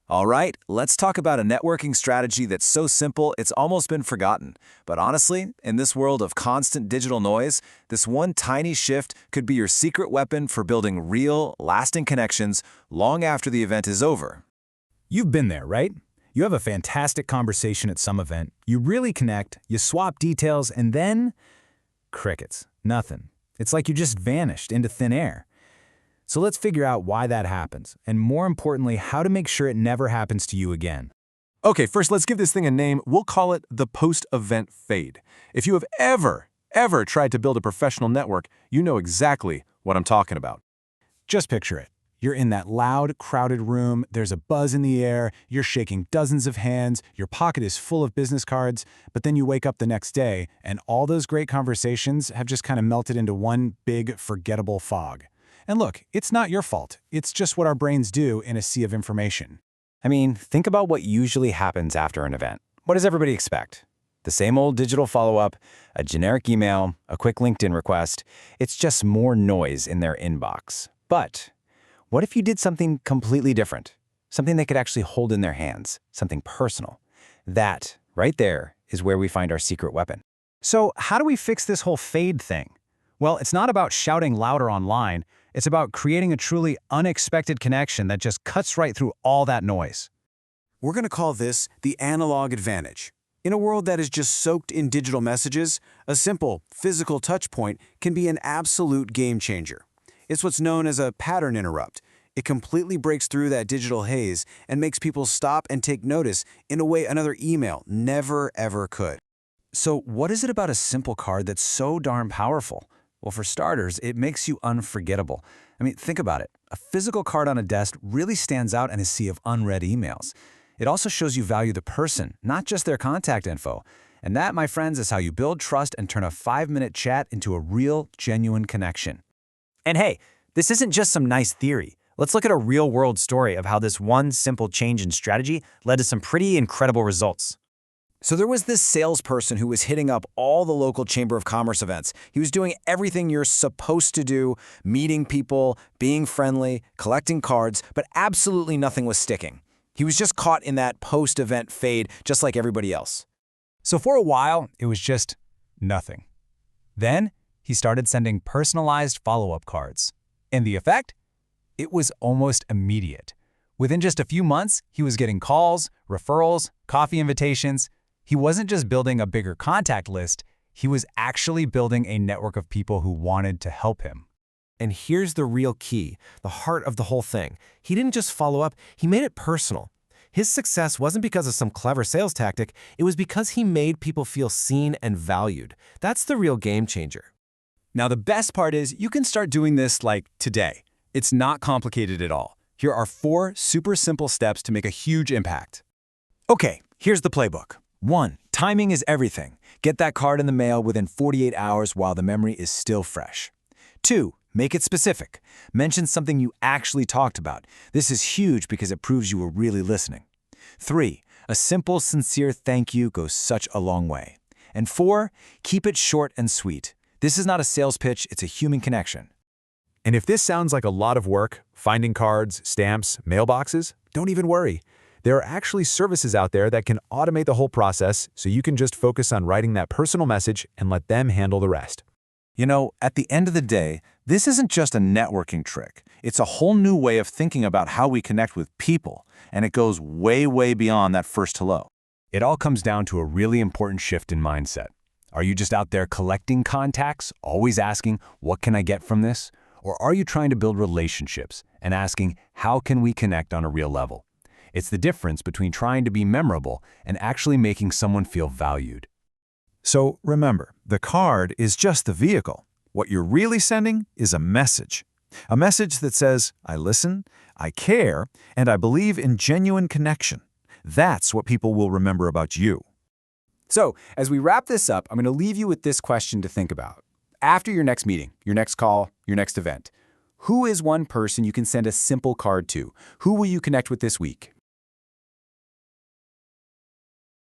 All right, let's talk about a networking strategy that's so simple it's almost been forgotten. But honestly, in this world of constant digital noise, this one tiny shift could be your secret weapon for building real, lasting connections long after the event is over. You've been there, right? You have a fantastic conversation at some event, you really connect, you swap details, and then crickets. Nothing. It's like you just vanished into thin air. So let's figure out why that happens, and more importantly, how to make sure it never happens to you again. Okay, first let's give this thing a name. We'll call it the post-event fade. If you have ever tried to build a professional network, you know exactly what I'm talking about. Just picture it. You're in that loud, crowded room, there's a buzz in the air, you're shaking dozens of hands, your pocket is full of business cards, but then you wake up the next day, and all those great conversations have just kind of melted into one big, forgettable fog. And look, it's not your fault. It's just what our brains do in a sea of information. I mean, think about what usually happens after an event. What does everybody expect? The same old digital follow-up, a generic email, a quick LinkedIn request. It's just more noise in their inbox. But what if you did something completely different? Something they could actually hold in their hands, something personal. That, right there, is where we find our secret weapon. So how do we fix this whole fade thing? Well, it's not about shouting louder online. It's about creating a truly unexpected connection that just cuts right through all that noise. We're going to call this the analog advantage. In a world that is just soaked in digital messages, a simple, physical touch point can be an absolute game changer. It's what's known as a pattern interrupt. It completely breaks through that digital haze and makes people stop and take notice in a way another email never, ever could. So what is it about a simple card that's so darn powerful? Well, for starters, it makes you unforgettable. I mean, think about it. A physical card on a desk really stands out in a sea of unread emails. It also shows you value the person, not just their contact info. And that, my friends, is how you build trust and turn a 5-minute chat into a real, genuine connection. And hey, this isn't just some nice theory. Let's look at a real-world story of how this one simple change in strategy led to some pretty incredible results. So there was this salesperson who was hitting up all the local Chamber of Commerce events. He was doing everything you're supposed to do, meeting people, being friendly, collecting cards, but absolutely nothing was sticking. He was just caught in that post-event fade, just like everybody else. So for a while, it was just nothing. Then he started sending personalized follow-up cards. And the effect? It was almost immediate. Within just a few months, he was getting calls, referrals, coffee invitations. He wasn't just building a bigger contact list, he was actually building a network of people who wanted to help him. And here's the real key, the heart of the whole thing. He didn't just follow up, he made it personal. His success wasn't because of some clever sales tactic, it was because he made people feel seen and valued. That's the real game changer. Now the best part is you can start doing this like today. It's not complicated at all. Here are 4 super simple steps to make a huge impact. Okay, here's the playbook. 1. Timing is everything. Get that card in the mail within 48 hours while the memory is still fresh. 2. Make it specific. Mention something you actually talked about. This is huge because it proves you were really listening. 3. A simple, sincere thank you goes such a long way. And 4. Keep it short and sweet. This is not a sales pitch, it's a human connection. And if this sounds like a lot of work, finding cards, stamps, mailboxes, don't even worry. There are actually services out there that can automate the whole process so you can just focus on writing that personal message and let them handle the rest. You know, at the end of the day, this isn't just a networking trick. It's a whole new way of thinking about how we connect with people, and it goes way, way beyond that first hello. It all comes down to a really important shift in mindset. Are you just out there collecting contacts, always asking, what can I get from this? Or are you trying to build relationships and asking, how can we connect on a real level? It's the difference between trying to be memorable and actually making someone feel valued. So remember, the card is just the vehicle. What you're really sending is a message. A message that says, I listen, I care, and I believe in genuine connection. That's what people will remember about you. So, as we wrap this up, I'm going to leave you with this question to think about. After your next meeting, your next call, your next event, who is one person you can send a simple card to? Who will you connect with this week?